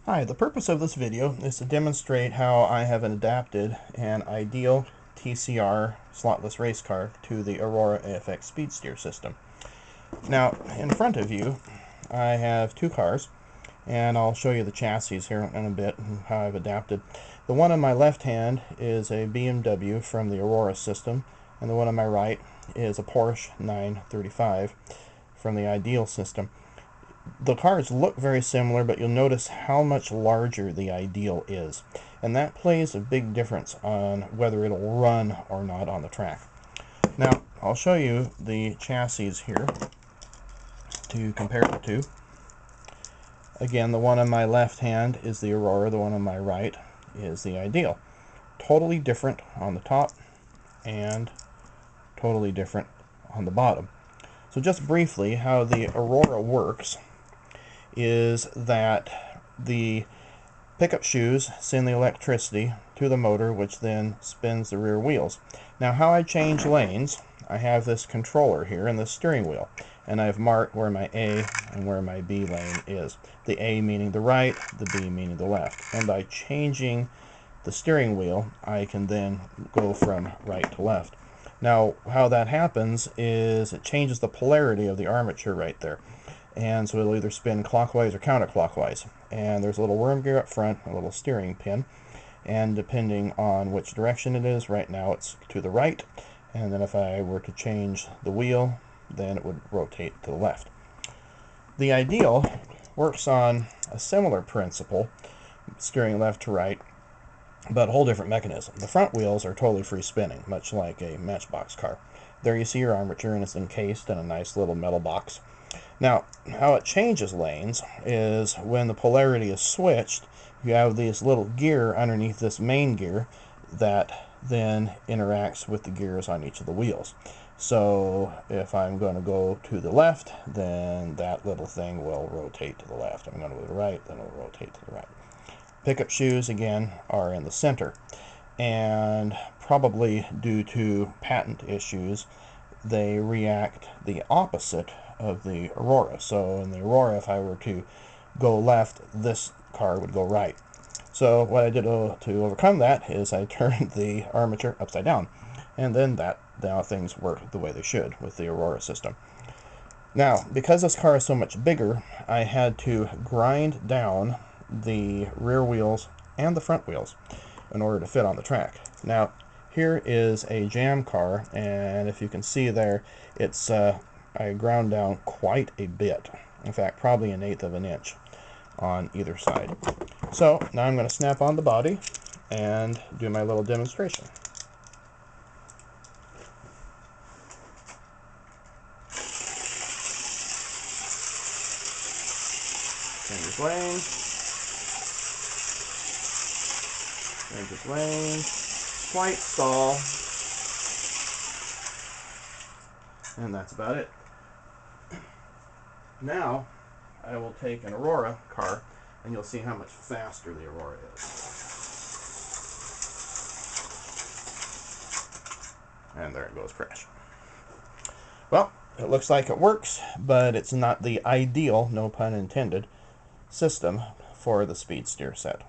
Hi, the purpose of this video is to demonstrate how I have adapted an ideal TCR slotless race car to the Aurora AFX speed steer system. Now, in front of you, I have two cars, and I'll show you the chassis here in a bit and how I've adapted. The one on my left hand is a BMW from the Aurora system, and the one on my right is a Porsche 935 from the Ideal system. The cars look very similar, but you'll notice how much larger the Ideal is, and that plays a big difference on whether it'll run or not on the track. Now, I'll show you the chassis here to compare the two. Again, the one on my left hand is the Aurora, the one on my right is the Ideal. Totally different on the top and totally different on the bottom. So just briefly, how the Aurora works is that the pickup shoes send the electricity to the motor, which then spins the rear wheels. Now, how I change lanes, I have this controller here and the steering wheel, and I've marked where my A and where my B lane is. The A meaning the right, the B meaning the left. And by changing the steering wheel, I can then go from right to left. Now, how that happens is it changes the polarity of the armature right there. And so it'll either spin clockwise or counterclockwise. And there's a little worm gear up front, a little steering pin. And depending on which direction it is, right now it's to the right. And then if I were to change the wheel, then it would rotate to the left. The Ideal works on a similar principle, steering left to right, but a whole different mechanism. The front wheels are totally free spinning, much like a Matchbox car. There you see your armature, and it's encased in a nice little metal box. Now, how it changes lanes is when the polarity is switched, you have this little gear underneath this main gear that then interacts with the gears on each of the wheels. So if I'm going to go to the left, then that little thing will rotate to the left. If I'm going to go to the right, then it'll rotate to the right. Pickup shoes, again, are in the center. And probably due to patent issues, they react the opposite of the Aurora. So in the Aurora, if I were to go left, this car would go right. So what I did to overcome that is I turned the armature upside down, and then now things work the way they should with the Aurora system. Now, because this car is so much bigger, I had to grind down the rear wheels and the front wheels in order to fit on the track. Now, here is a jam car, and if you can see there, it's I ground down quite a bit. In fact, probably 1/8 of an inch on either side. So now I'm going to snap on the body and do my little demonstration. Changes lane. Changes lane. Slight stall. And that's about it. Now, I will take an Aurora car, and you'll see how much faster the Aurora is. And there it goes, crash. Well, it looks like it works, but it's not the ideal, no pun intended, system for the speed steer set.